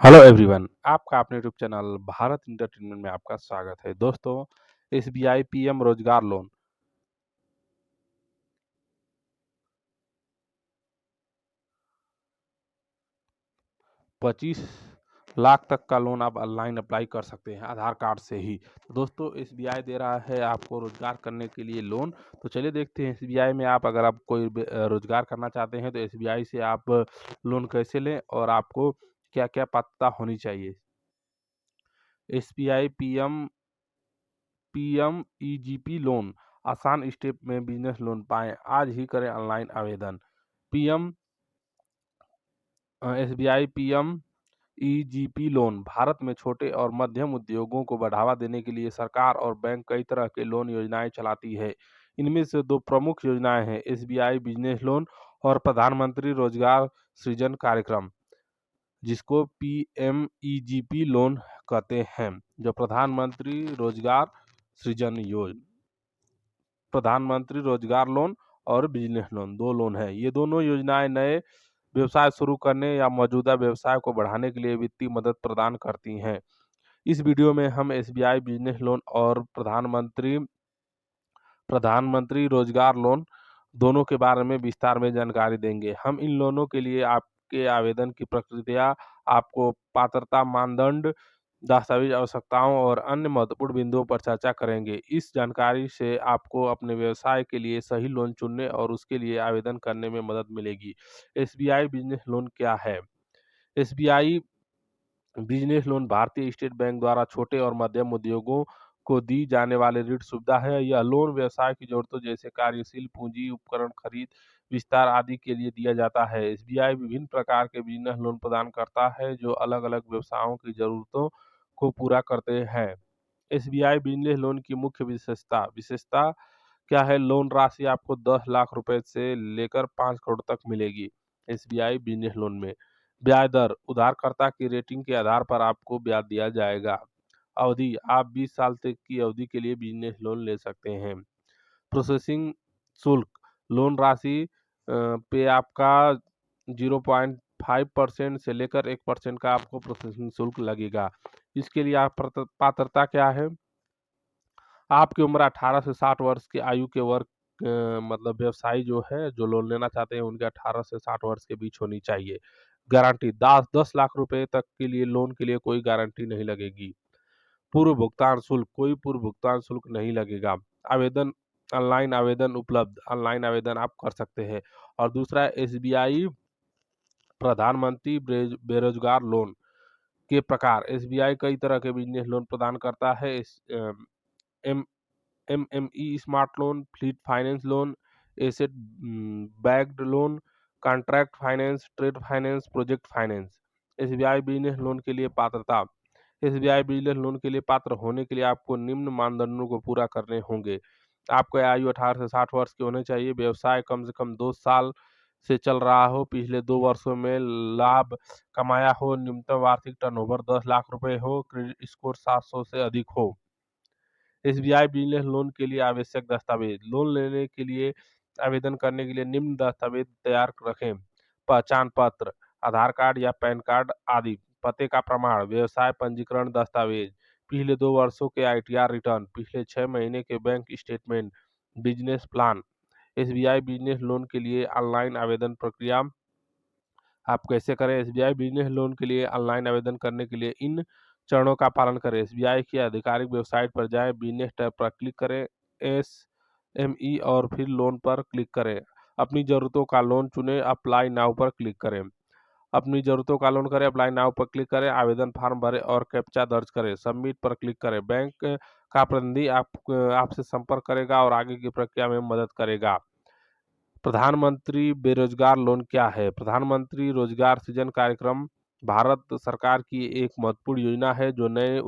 Hello everyone, आपका अपने YouTube channel Bharat entertainment में आपका स्वागत है। दोस्तों, एसबीआई पीएम रोजगार लोन 25 लाख तक का लोन आप ऑनलाइन अप्लाई कर सकते हैं आधार कार्ड से ही। तो दोस्तों, एसबीआई दे रहा है आपको रोजगार करने के लिए लोन। तो चलिए देखते हैं एसबीआई में अगर आप कोई रोजगार करना चाहते हैं तो एसबीआई से आप लोन कैसे लें और आपको क्या क्या पात्रता होनी चाहिए। एसबीआई पीएमईजीपी लोन आसान स्टेप में बिजनेस लोन पाएं। आज ही करें ऑनलाइन आवेदन। PM SBI PM EGP loan Bharat में छोटे और मध्यम उद्योगों को बढ़ावा देने के लिए सरकार और बैंक कई तरह के लोन योजनाएं चलाती है। इनमें से दो प्रमुख योजनाएं हैं एसबीआई बिजनेस लोन और प्रधानमंत्री रोजगार सृजन कार्यक्रम, जिसको पीएमईजीपी लोन कहते हैं। जो प्रधानमंत्री रोजगार लोन और बिजनेस लोन दो लोन है। ये दोनों योजनाएं नए व्यवसाय शुरू करने या मौजूदा व्यवसाय को बढ़ाने के लिए वित्तीय मदद प्रदान करती हैं। इस वीडियो में हम एसबीआई बिजनेस लोन और प्रधानमंत्री प्रधानमंत्री रोजगार लोन दोनों के बारे में विस्तार में जानकारी देंगे। हम इन लोनों के लिए आपके आवेदन की प्रक्रिया, आपको पात्रता मानदंड, दस्तावेज आवश्यकताओं और अन्य महत्वपूर्ण बिंदुओं पर चर्चा करेंगे। इस जानकारी से आपको अपने व्यवसाय के लिए सही लोन चुनने और उसके लिए आवेदन करने में मदद मिलेगी। एसबीआई बिजनेस लोन क्या है? एसबीआई बिजनेस लोन भारतीय स्टेट बैंक द्वारा छोटे और मध्यम उद्योगों को दी जाने वाली ऋण सुविधा है। यह लोन व्यवसाय की जरूरतों जैसे कार्यशील पूंजी, उपकरण खरीद, विस्तार आदि के लिए दिया जाता है। एसबीआई विभिन्न प्रकार के बिजनेस लोन प्रदान करता है जो अलग अलग व्यवसायों की जरूरतों को पूरा करते हैं। एसबीआई बिजनेस लोन की मुख्य विशेषता क्या है? लोन राशि आपको 10 लाख रुपए से लेकर 5 करोड़ तक मिलेगी। एसबीआई बिजनेस लोन में ब्याज दर उधारकर्ता की रेटिंग के आधार पर आपको ब्याज दिया जाएगा। अवधि आप 20 साल तक की अवधि के लिए बिजनेस लोन ले सकते हैं। प्रोसेसिंग शुल्क लोन राशि पे आपका 0.5% से लेकर 1% का आपको प्रोसेसिंग शुल्क लगेगा। इसके लिए आप पात्रता क्या है? आपकी उम्र 18 से 60 वर्ष की आयु के वर्ग मतलब व्यवसायी जो है जो लोन लेना चाहते हैं उनके 18 से 60 वर्ष के बीच होनी चाहिए। गारंटी 10 लाख रुपए तक के लिए लोन के लिए कोई गारंटी नहीं लगेगी। पूर्व भुगतान शुल्क कोई पूर्व भुगतान शुल्क नहीं लगेगा। आवेदन ऑनलाइन आवेदन उपलब्ध ऑनलाइन आवेदन आप कर सकते हैं। और दूसरा एसबीआई प्रधानमंत्री बेरोजगार लोन के प्रकार। एसबीआई कई तरह के बिजनेस लोन प्रदान करता है। M MME smart loan, fleet finance loan, asset backed loan, contract finance, trade finance, project finance. SBI business loan के लिए पात्रता। एसबीआई बिजनेस लोन के लिए पात्र होने के लिए आपको निम्न मानदंडों को पूरा करने होंगे। आपको आयु 18 से 60 वर्ष की होनी चाहिए। व्यवसाय कम से कम 2 साल से चल रहा हो। पिछले 2 वर्षों में लाभ कमाया हो। न्यूनतम वार्षिक टर्नओवर 10 लाख रुपए हो। क्रेडिट स्कोर 700 से अधिक हो। एसबीआई बिजनेस लोन के लिए आवश्यक दस्तावेज। लोन लेने के लिए आवेदन करने के लिए निम्न दस्तावेज तैयार रखें। पहचान पत्र, आधार कार्ड या पैन कार्ड आदि। पते का प्रमाण, व्यवसाय पंजीकरण दस्तावेज, पिछले 2 वर्षों के आईटीआर रिटर्न, पिछले 6 महीने के bank statement, business plan. SBI business loan के लिए ऑनलाइन आवेदन प्रक्रिया आप कैसे करें? एसबीआई बिजनेस लोन के लिए ऑनलाइन आवेदन करने के लिए इन चरणों का पालन करें। एसबीआई की आधिकारिक वेबसाइट पर जाएं, बिजनेस टैब पर क्लिक करें, एसएमई और फिर लोन पर क्लिक करें। अपनी जरूरतों का लोन चुनें, अप्लाई नाउ पर क्लिक करें। अपनी जरूरतों का लोन करें, अप्लाई नाउ पर क्लिक करें, आवेदन फॉर्म भरें और कैप्चा दर्ज करें, सबमिट पर क्लिक करें। बैंक का प्रतिनिधि आपसे संपर्क करेगा और आगे की प्रक्रिया में मदद करेगा। प्रधानमंत्री बेरोजगार लोन क्या है? प्रधानमंत्री रोजगार सृजन कार्यक्रम भारत सरकार की एक महत्वपूर्ण योजना है जो नए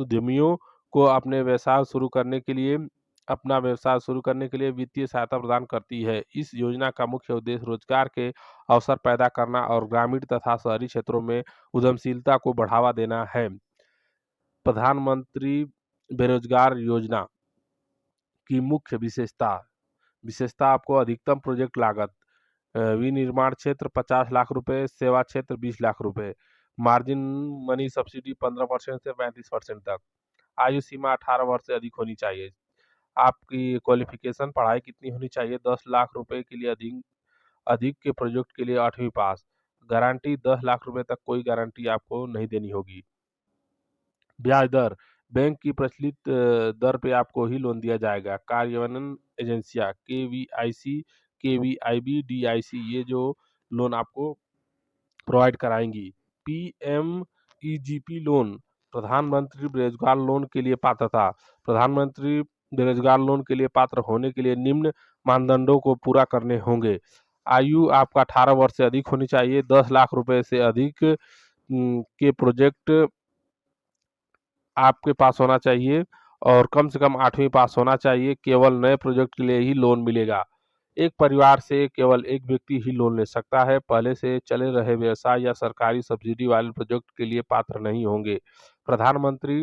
उद्यमियों को अपना व्यवसाय शुरू करने के लिए वित्तीय सहायता प्रदान करती है। इस योजना का मुख्य उद्देश्य रोजगार के अवसर पैदा करना और ग्रामीण तथा शहरी क्षेत्रों में उद्यमशीलता को बढ़ावा देना है। प्रधानमंत्री बेरोजगार योजना की मुख्य विशेषता विशेषता आपको अधिकतम प्रोजेक्ट लागत, विनिर्माण क्षेत्र 50 लाख रुपए, सेवा क्षेत्र 20 लाख रुपए। मार्जिन मनी सब्सिडी 15% से 35% तक। आयु सीमा 18 वर्ष से अधिक होनी चाहिए। आपकी क्वालिफिकेशन पढ़ाई कितनी होनी चाहिए? 10 लाख रुपए के लिए अधिक अधिक के प्रोजेक्ट के लिए 8वीं पास। गारंटी 10 लाख रुपए तक कोई गारंटी आपको नहीं देनी होगी। ब्याज दर बैंक की प्रचलित दर पे आपको ही लोन दिया जाएगा। कार्यान्वयन एजेंसियां केवीआईसी, केवीआईबी, डीआईसी ये जो लोन आपको प्रोवाइड कराएंगी। पीएमईजीपी लोन, प्रधानमंत्री बेरोजगार लोन के लिए पात्रता। प्रधानमंत्री बेरोजगार लोन के लिए पात्र होने के लिए निम्न मानदंडों को पूरा करने होंगे। आयु आपका 18 वर्ष से अधिक होनी चाहिए। 10 लाख रुपए से अधिक के प्रोजेक्ट आपके पास होना चाहिए और कम से कम 8वीं पास होना चाहिए। केवल नए प्रोजेक्ट के लिए ही लोन मिलेगा। एक परिवार से केवल एक व्यक्ति ही लोन ले सकता है। पहले से चले रहे व्यवसाय या सरकारी सब्सिडी वाले प्रोजेक्ट के लिए पात्र नहीं होंगे। प्रधानमंत्री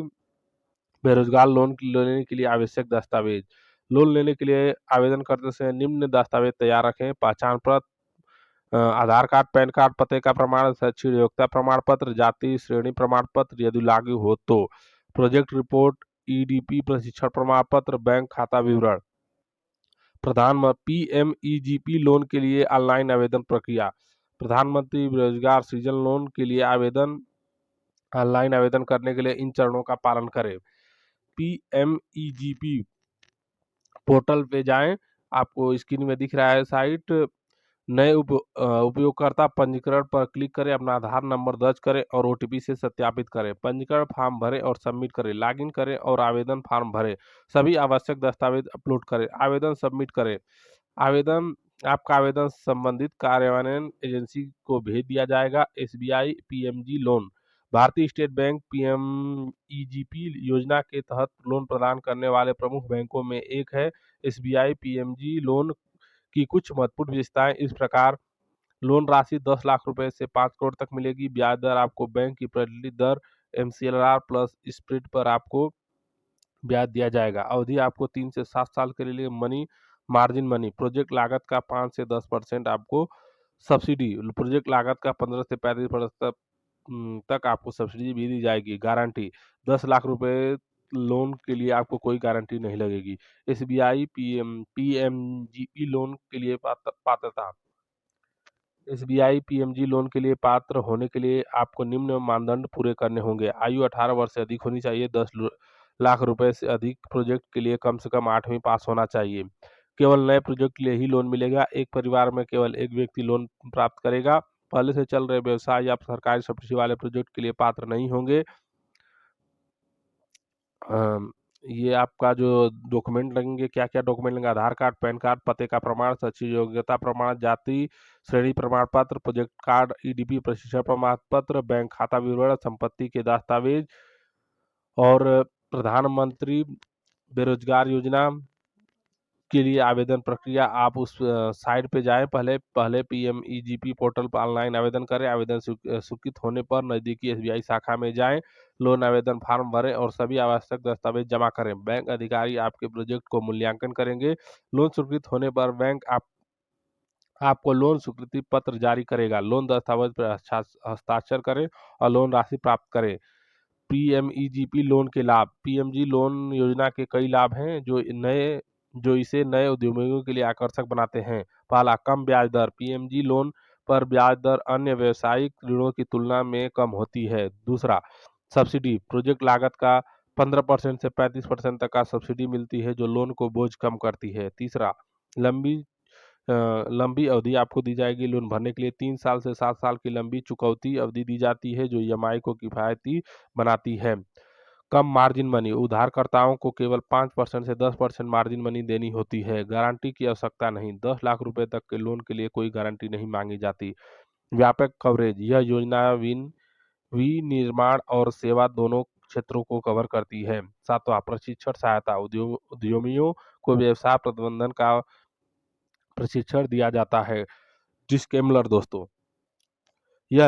बेरोजगार लोन लेने के लिए आवश्यक दस्तावेज। लोन लेने के लिए आवेदन करते समय निम्न दस्तावेज तैयार रखें। पहचान पत्र, आधार कार्ड, पैन कार्ड, पते का प्रमाण, शैक्षिक योग्यता प्रमाण पत्र, जाति श्रेणी प्रमाण पत्र यदि लागू हो तो, प्रोजेक्ट रिपोर्ट, ईडीपी प्रशिक्षण प्रमाण पत्र, बैंक खाता विवरण। पीएमईजीपी लोन के लिए ऑनलाइन आवेदन प्रक्रिया। प्रधानमंत्री बेरोजगार सृजन लोन के लिए ऑनलाइन आवेदन करने के लिए इन चरणों का पालन करें। पीएमईजीपी पोर्टल पे जाएं, आपको स्क्रीन में दिख रहा है साइट। नए उपयोगकर्ता पंजीकरण पर क्लिक करें, अपना आधार नंबर दर्ज करें और ओटीपी से सत्यापित करें। पंजीकरण फॉर्म भरें और सबमिट करें। लॉगिन करें और आवेदन फॉर्म भरें। सभी आवश्यक दस्तावेज अपलोड करें। आवेदन सबमिट करें। आवेदन आपका आवेदन संबंधित कार्यान्वयन एजेंसी को भेज दिया जाएगा। एसबीआई पीएमजी लोन, भारतीय स्टेट बैंक पीएमईजीपी योजना के तहत लोन प्रदान करने वाले प्रमुख बैंकों में एक है। एसबीआई पीएमजी लोन की कुछ महत्वपूर्ण विशेषताएं इस प्रकार। लोन राशि 10 लाख रुपए से 5 करोड़ तक मिलेगी। ब्याज दर आपको बैंक की प्रचलित दर एमसीएलआर प्लस स्प्रेड पर आपको ब्याज दिया जाएगा। अवधि आपको 3 से 7 साल के लिए। मार्जिन मनी, प्रोजेक्ट लागत का 5 से 10% आपको सब्सिडी। प्रोजेक्ट लागत का 15 से 35% तक आपको सब्सिडी भी दी जाएगी। गारंटी 10 लाख रुपए लोन के लिए आपको कोई गारंटी नहीं लगेगी। एसबीआई पीएमजीपी लोन के लिए पात्रता। एसबीआई पीएमजी लोन के लिए पात्र होने के लिए आपको निम्न मानदंड पूरे करने होंगे। आयु 18 वर्ष से अधिक होनी चाहिए। 10 लाख रुपए से अधिक प्रोजेक्ट के लिए कम से कम 8वीं पास होना चाहिए। केवल नए प्रोजेक्ट के लिए ही लोन मिलेगा। एक परिवार में केवल एक व्यक्ति लोन प्राप्त करेगा। पहले से चल रहे व्यवसाय या सरकारी सब्सिडी वाले प्रोजेक्ट के लिए पात्र नहीं होंगे। ये आपका जो डॉक्यूमेंट लगेंगे, क्या क्या डॉक्यूमेंट लगेंगे? आधार कार्ड, पैन कार्ड, पते का प्रमाण, शैक्षिक योग्यता प्रमाण, जाति श्रेणी प्रमाण पत्र, प्रोजेक्ट कार्ड, ईडीपी प्रशिक्षण प्रमाण पत्र, बैंक खाता विवरण, संपत्ति के दस्तावेज और प्रधानमंत्री बेरोजगार योजना के लिए आवेदन प्रक्रिया। आप उस साइट पे जाएं, पहले पीएमईजीपी पोर्टल पर ऑनलाइन आवेदन करें। आवेदन स्वीकृत होने पर नजदीकी एसबीआई शाखा में जाएं, लोन आवेदन फॉर्म भरें और सभी आवश्यक दस्तावेज जमा करें। बैंक अधिकारी आपके प्रोजेक्ट को मूल्यांकन करेंगे। लोन स्वीकृत होने पर बैंक आपको लोन स्वीकृति पत्र जारी करेगा। लोन दस्तावेज पर हस्ताक्षर करें और लोन राशि प्राप्त करें। पीएमईजीपी लोन के लाभ। पीएमजी लोन योजना के कई लाभ हैं जो इसे नए उद्यमियों के लिए आकर्षक बनाते हैं। पहला, कम ब्याज दर। पीएमजी लोन पर ब्याज दर अन्य व्यावसायिक ऋणों की तुलना में कम होती है। दूसरा, सब्सिडी। प्रोजेक्ट लागत का 15% से 35% तक का सब्सिडी मिलती है जो लोन को बोझ कम करती है। तीसरा, लंबी अवधि आपको दी जाएगी। लोन भरने के लिए 3 साल से 7 साल की लंबी चुकौती अवधि दी जाती है जो ईएमआई को किफायती बनाती है। कम मार्जिन मनी। उधारकर्ताओं को केवल 5% से 10% मार्जिन मनी देनी होती है। गारंटी की आवश्यकता नहीं। 10 लाख रुपए तक के लोन के लिए कोई गारंटी नहीं मांगी जाती। व्यापक कवरेज। यह योजना विनिर्माण और सेवा दोनों क्षेत्रों को कवर करती है। सातवां, प्रशिक्षण सहायता। उद्यमियों को व्यवसाय प्रबंधन का प्रशिक्षण दिया जाता है। डिस्क्लेमर दोस्तों, यह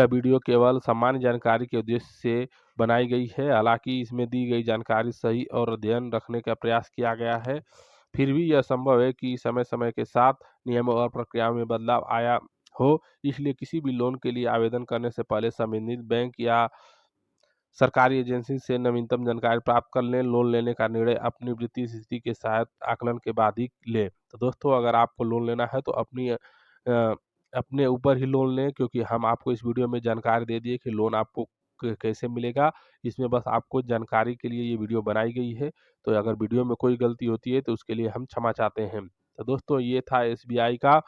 वीडियो केवल सामान्य जानकारी के उद्देश्य से बनाई गई है। हालांकि इसमें दी गई जानकारी सही और अध्ययन रखने का प्रयास किया गया है। फिर भी यह संभव है कि समय-समय के साथ नियमों और प्रक्रियाओं में बदलाव आया हो। इसलिए किसी भी लोन के लिए आवेदन करने से पहले संबंधित बैंक या सरकारी एजेंसी से नवीनतम जानकारी प्राप्त कर लें। लोन लेने का निर्णय अपनी वित्तीय स्थिति के साथ आकलन के बाद ही लें। तो दोस्तों, अगर आपको लोन लेना है तो अपने ऊपर ही लोन लें, क्योंकि हम आपको इस वीडियो में जानकारी दे दिए कि लोन आपको कैसे मिलेगा। इसमें बस आपको जानकारी के लिए ये वीडियो बनाई गई है। तो अगर वीडियो में कोई गलती होती है तो उसके लिए हम क्षमा चाहते हैं। तो दोस्तों, ये था एसबीआई का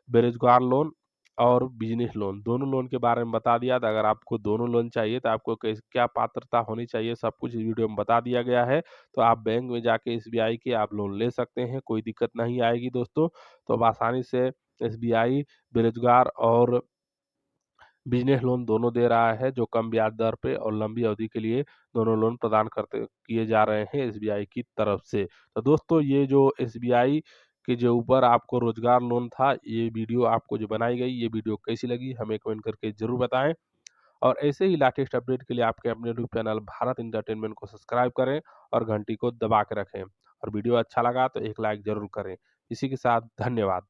बेरोजगार लोन और बिजनेस लोन, दोनों लोन के बारे में बता दिया। तो अगर आपको दोनों लोन चाहिए तो आपको क्या पात्रता होनी चाहिए, सब कुछ इस वीडियो में बता दिया गया है। तो आप बैंक में जाके एसबीआई के आप लोन ले सकते हैं, कोई दिक्कत नहीं आएगी दोस्तों। तो आप आसानी से एसबीआई बेरोजगार और बिजनेस लोन दोनों दे रहा है, जो कम ब्याज दर पे और लंबी अवधि के लिए दोनों लोन प्रदान करते किए जा रहे हैं एसबीआई की तरफ से। तो दोस्तों, ये जो एसबीआई के जो ऊपर आपको रोजगार लोन था, ये वीडियो आपको जो बनाई गई, ये वीडियो कैसी लगी हमें कमेंट करके ज़रूर बताएँ। और ऐसे ही लेटेस्ट अपडेट के लिए आपके अपने यूट्यूब चैनल भारत एंटरटेनमेंट को सब्सक्राइब करें और घंटी को दबा के रखें। और वीडियो अच्छा लगा तो एक लाइक ज़रूर करें। इसी के साथ धन्यवाद।